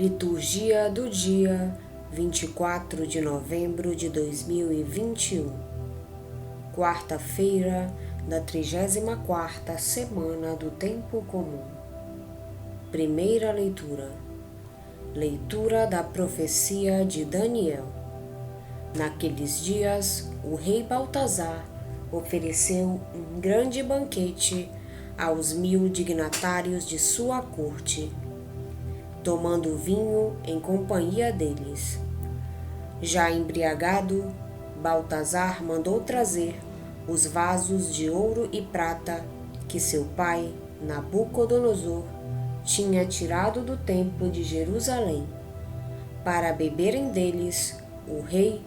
Liturgia do dia 24 de novembro de 2021, quarta-feira da 34ª semana do Tempo Comum. Primeira leitura. Leitura da profecia de Daniel. Naqueles dias, o rei Baltazar ofereceu um grande banquete aos 1000 dignatários de sua corte, tomando vinho em companhia deles. Já embriagado, Baltazar mandou trazer os vasos de ouro e prata que seu pai, Nabucodonosor, tinha tirado do templo de Jerusalém, para beberem deles o rei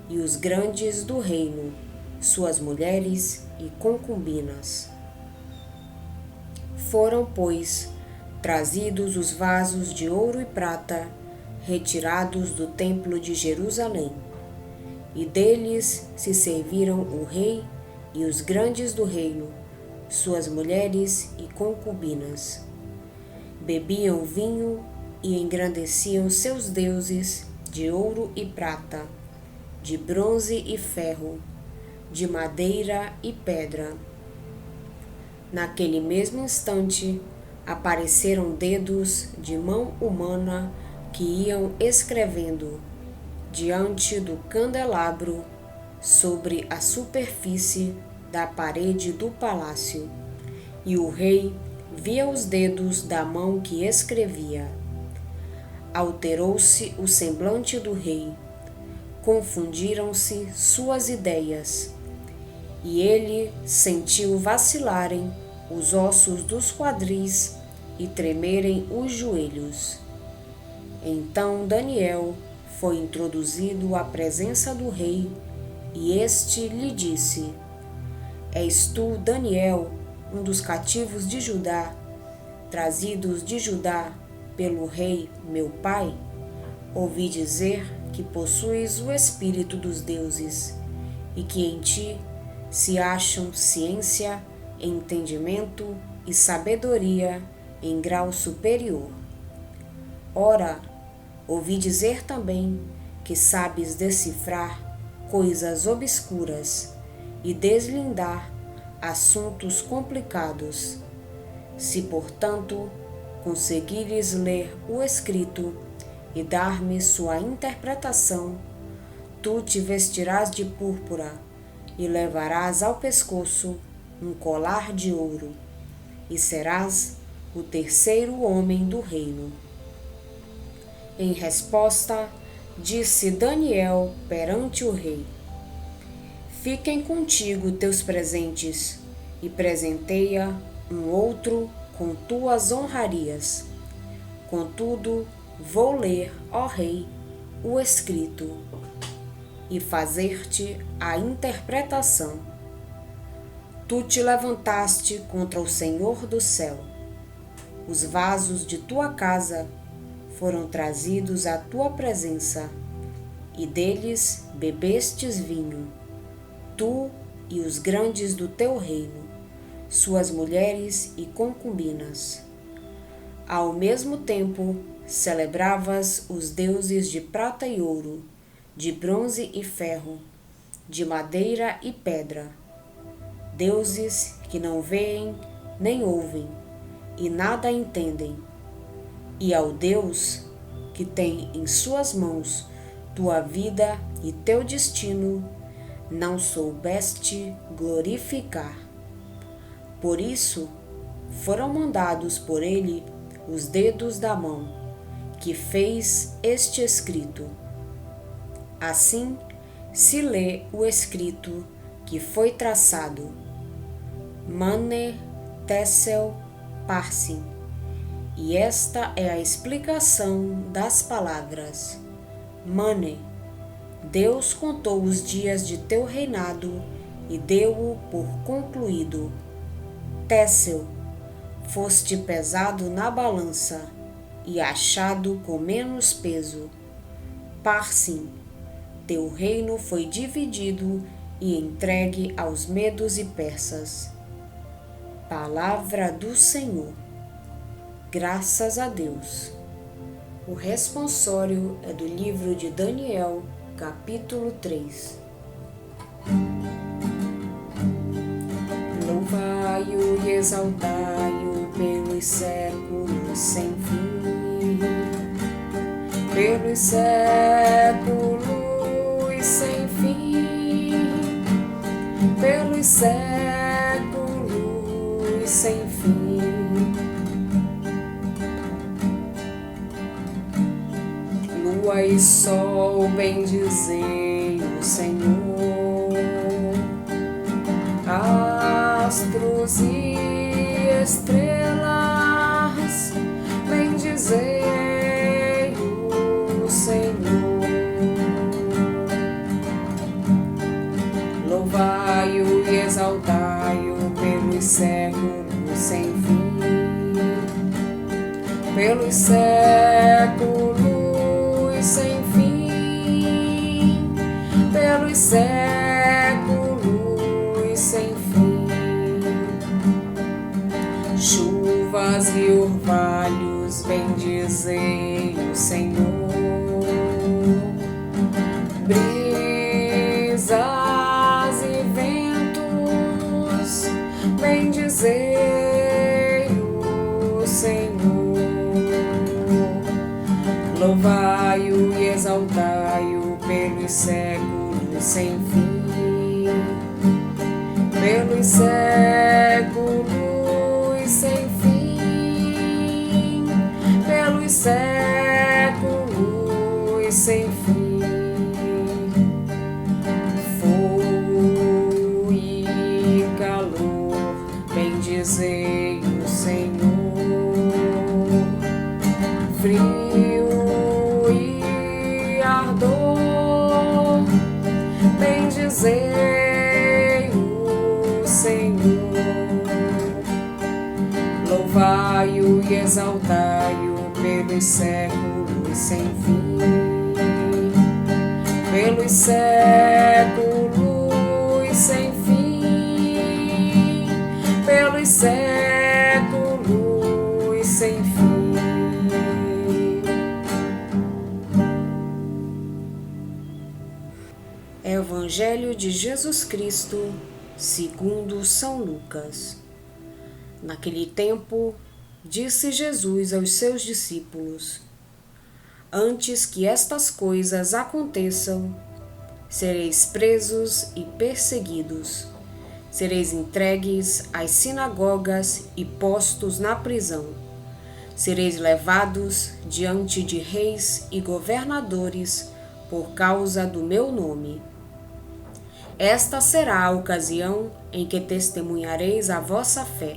e os grandes do reino, suas mulheres e concubinas. Foram, pois, trazidos os vasos de ouro e prata, retirados do templo de Jerusalém, e deles se serviram o rei e os grandes do reino, suas mulheres e concubinas. Bebiam vinho e engrandeciam seus deuses de ouro e prata, de bronze e ferro, de madeira e pedra. Naquele mesmo instante, apareceram dedos de mão humana que iam escrevendo diante do candelabro sobre a superfície da parede do palácio, e o rei via os dedos da mão que escrevia. Alterou-se o semblante do rei, confundiram-se suas ideias, e ele sentiu vacilarem os ossos dos quadris e tremerem os joelhos. Então Daniel foi introduzido à presença do rei, e este lhe disse: És tu, Daniel, um dos cativos de Judá, trazidos de Judá pelo rei meu pai? Ouvi dizer que possuis o espírito dos deuses, e que em ti se acham ciência, entendimento e sabedoria em grau superior. Ora, ouvi dizer também que sabes decifrar coisas obscuras e deslindar assuntos complicados. Se, portanto, conseguires ler o escrito e dar-me sua interpretação, tu te vestirás de púrpura e levarás ao pescoço um colar de ouro, e serás o terceiro homem do reino. Em resposta, disse Daniel perante o rei: Fiquem contigo teus presentes, e presenteia um outro com tuas honrarias. Contudo, vou ler, ó rei, o escrito, e fazer-te a interpretação. Tu te levantaste contra o Senhor do céu. Os vasos de tua casa foram trazidos à tua presença, e deles bebestes vinho, tu e os grandes do teu reino, suas mulheres e concubinas. Ao mesmo tempo, celebravas os deuses de prata e ouro, de bronze e ferro, de madeira e pedra, deuses que não veem nem ouvem e nada entendem, e ao Deus que tem em suas mãos tua vida e teu destino, não soubeste glorificar. Por isso, foram mandados por ele os dedos da mão, que fez este escrito. Assim se lê o escrito que foi traçado: Mane, Tessel, Parsin. E esta é a explicação das palavras. Mane, Deus contou os dias de teu reinado e deu-o por concluído. Tessel, foste pesado na balança e achado com menos peso. Parsim, teu reino foi dividido e entregue aos medos e persas. Palavra do Senhor. Graças a Deus. O responsório é do livro de Daniel, capítulo 3. Louvai-o e exaltai-o pelos séculos sem fim, pelos séculos sem fim, pelos séculos sem fim. Lua e sol, bendizei o Senhor, astros e estrelas, bendizei o Senhor. Louvai-o e exaltai-o pelos séculos sem fim, pelos séculos sem fim, pelos séculos sem fim. Chuvas e orvalhos, bendizei o Senhor, brisas e ventos, bendizei o Senhor. Louvai-o e exaltai-o pelos séculos sem fim, pelos séculos sem fim, pelos séculos sem fim. Fogo e calor, bendizei o Senhor, frio ardor, bendizei o Senhor. Louvai-o e exaltai-o pelos séculos sem fim, pelos séculos sem fim, pelos séculos sem fim. Evangelho de Jesus Cristo, segundo São Lucas. Naquele tempo, disse Jesus aos seus discípulos: Antes que estas coisas aconteçam, sereis presos e perseguidos, sereis entregues às sinagogas e postos na prisão, sereis levados diante de reis e governadores por causa do meu nome. Esta será a ocasião em que testemunhareis a vossa fé.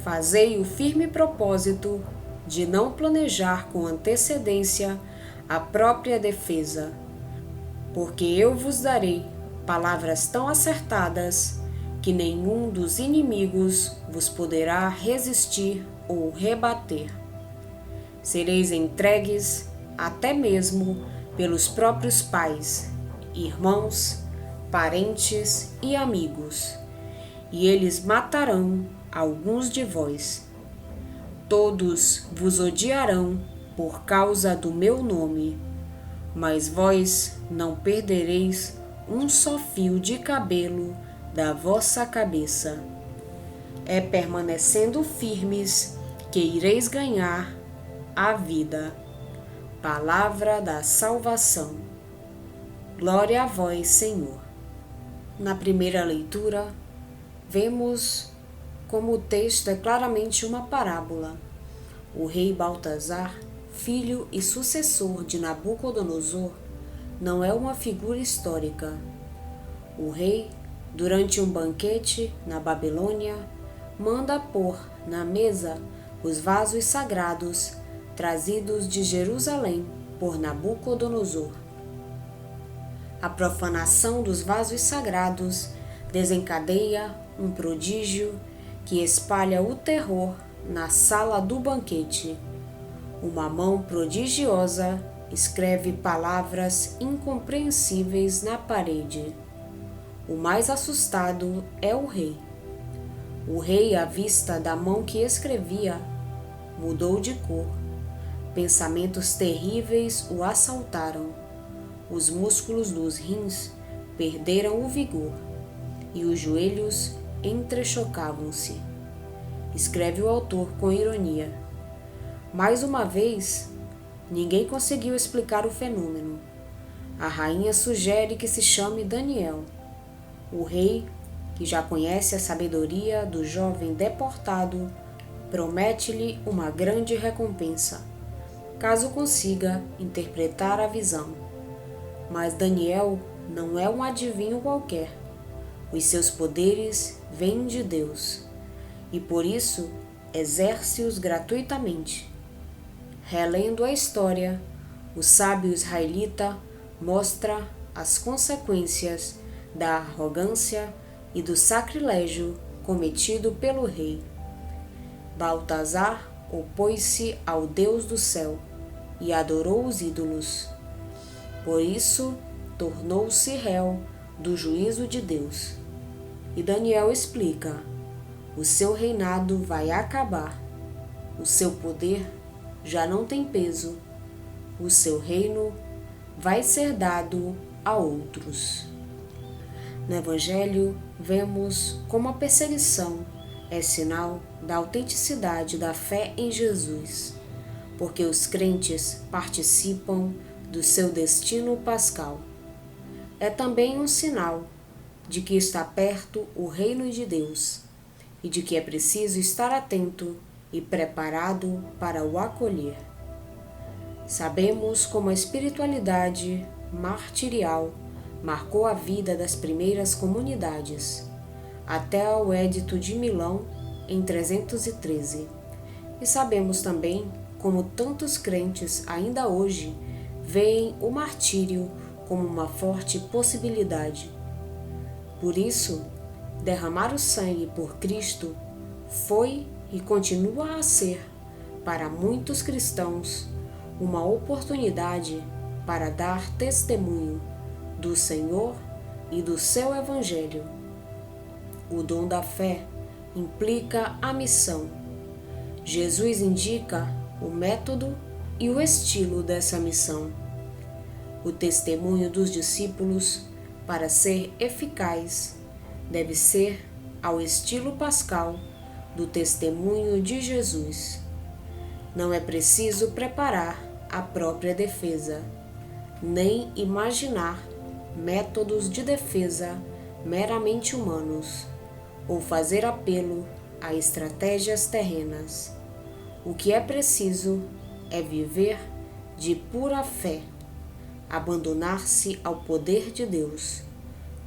Fazei o firme propósito de não planejar com antecedência a própria defesa, porque eu vos darei palavras tão acertadas que nenhum dos inimigos vos poderá resistir ou rebater. Sereis entregues até mesmo pelos próprios pais, irmãos, parentes e amigos, e eles matarão alguns de vós. Todos vos odiarão por causa do meu nome, mas vós não perdereis um só fio de cabelo da vossa cabeça. É permanecendo firmes que ireis ganhar a vida. Palavra da salvação. Glória a vós, Senhor. Na primeira leitura, vemos como o texto é claramente uma parábola. O rei Baltazar, filho e sucessor de Nabucodonosor, não é uma figura histórica. O rei, durante um banquete na Babilônia, manda pôr na mesa os vasos sagrados trazidos de Jerusalém por Nabucodonosor. A profanação dos vasos sagrados desencadeia um prodígio que espalha o terror na sala do banquete. Uma mão prodigiosa escreve palavras incompreensíveis na parede. O mais assustado é o rei. O rei, à vista da mão que escrevia, mudou de cor, Pensamentos terríveis o assaltaram. Os músculos dos rins perderam o vigor e os joelhos entrechocavam-se. Escreve o autor com ironia. Mais uma vez, ninguém conseguiu explicar o fenômeno. A rainha sugere que se chame Daniel. O rei, que já conhece a sabedoria do jovem deportado, promete-lhe uma grande recompensa, caso consiga interpretar a visão. Mas Daniel não é um adivinho qualquer. Os seus poderes vêm de Deus e por isso exerce-os gratuitamente. Relendo a história, o sábio israelita mostra as consequências da arrogância e do sacrilégio cometido pelo rei. Baltazar opôs-se ao Deus do céu e adorou os ídolos. Por isso, tornou-se réu do juízo de Deus. E Daniel explica: o seu reinado vai acabar, o seu poder já não tem peso, o seu reino vai ser dado a outros. No Evangelho, vemos como a perseguição é sinal da autenticidade da fé em Jesus, porque os crentes participam do seu destino pascal. É também um sinal de que está perto o reino de Deus e de que é preciso estar atento e preparado para o acolher. Sabemos como a espiritualidade martirial marcou a vida das primeiras comunidades, até ao Edito de Milão, em 313. E sabemos também como tantos crentes ainda hoje veem o martírio como uma forte possibilidade. Por isso, derramar o sangue por Cristo foi e continua a ser, para muitos cristãos, uma oportunidade para dar testemunho do Senhor e do seu Evangelho. O dom da fé implica a missão. Jesus indica o método e o estilo dessa missão. O testemunho dos discípulos, para ser eficaz, deve ser ao estilo pascal do testemunho de Jesus. Não é preciso preparar a própria defesa, nem imaginar métodos de defesa meramente humanos, ou fazer apelo a estratégias terrenas. O que é preciso é viver de pura fé, abandonar-se ao poder de Deus,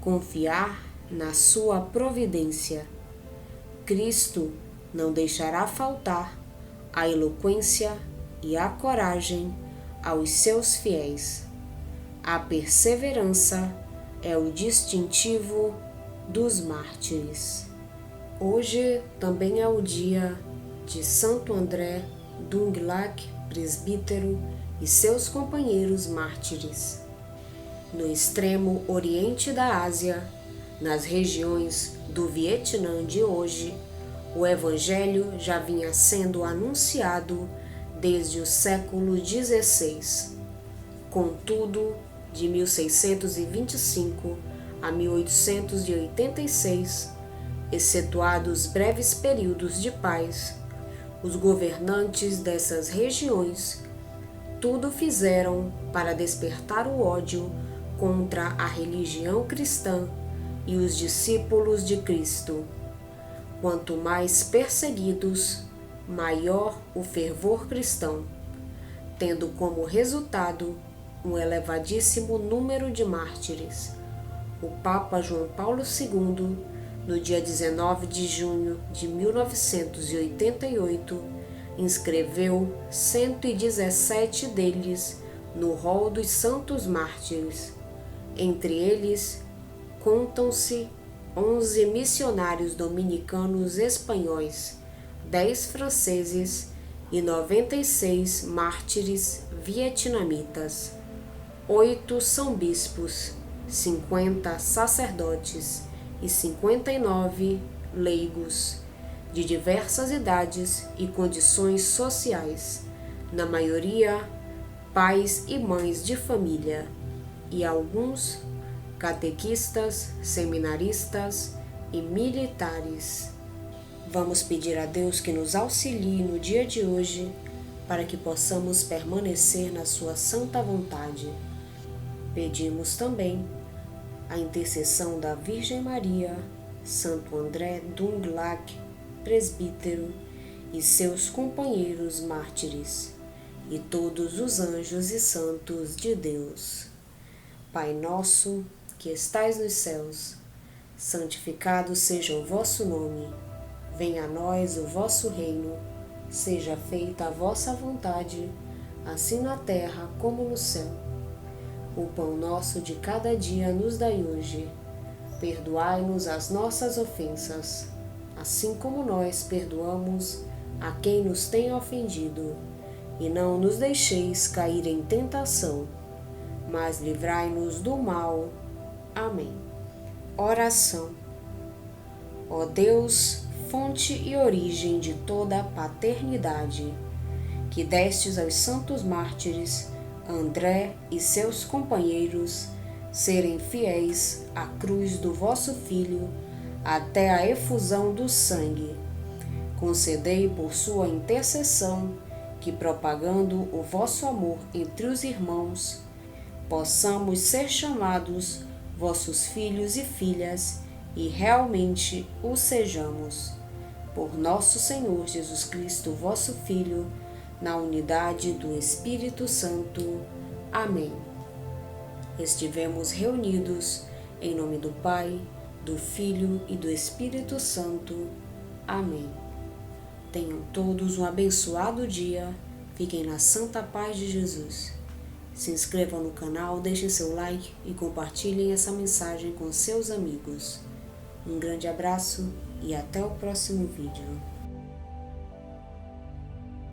confiar na sua providência. Cristo não deixará faltar a eloquência e a coragem aos seus fiéis. A perseverança é o distintivo dos mártires. Hoje também é o dia de Santo André Dunglac, presbítero, e seus companheiros mártires. No extremo oriente da Ásia, nas regiões do Vietnã de hoje, o Evangelho já vinha sendo anunciado desde o século XVI. Contudo, de 1625 a 1886, excetuados breves períodos de paz, os governantes dessas regiões tudo fizeram para despertar o ódio contra a religião cristã e os discípulos de Cristo. Quanto mais perseguidos, maior o fervor cristão, tendo como resultado um elevadíssimo número de mártires. O Papa João Paulo II, no dia 19 de junho de 1988, inscreveu 117 deles no rol dos santos mártires. Entre eles, contam-se 11 missionários dominicanos espanhóis, 10 franceses e 96 mártires vietnamitas. 8 são bispos, 50 sacerdotes e 59 leigos, de diversas idades e condições sociais, na maioria pais e mães de família, e alguns catequistas, seminaristas e militares. Vamos pedir a Deus que nos auxilie no dia de hoje para que possamos permanecer na sua santa vontade. Pedimos também a intercessão da Virgem Maria, Santo André Dũng-Lạc, presbítero, e seus companheiros mártires, e todos os anjos e santos de Deus. Pai nosso, que estais nos céus, santificado seja o vosso nome. Venha a nós o vosso reino. Seja feita a vossa vontade, assim na terra como no céu. O pão nosso de cada dia nos dai hoje. Perdoai-nos as nossas ofensas, assim como nós perdoamos a quem nos tem ofendido. E não nos deixeis cair em tentação, mas livrai-nos do mal. Amém. Oração. Ó Deus, fonte e origem de toda a paternidade, que destes aos santos mártires André e seus companheiros serem fiéis à cruz do vosso Filho até a efusão do sangue, concedei por sua intercessão que, propagando o vosso amor entre os irmãos, possamos ser chamados vossos filhos e filhas e realmente o sejamos. Por nosso Senhor Jesus Cristo, vosso Filho, na unidade do Espírito Santo. Amém. Estivemos reunidos em nome do Pai, do Filho e do Espírito Santo. Amém. Tenham todos um abençoado dia. Fiquem na santa paz de Jesus. Se inscrevam no canal, deixem seu like e compartilhem essa mensagem com seus amigos. Um grande abraço e até o próximo vídeo.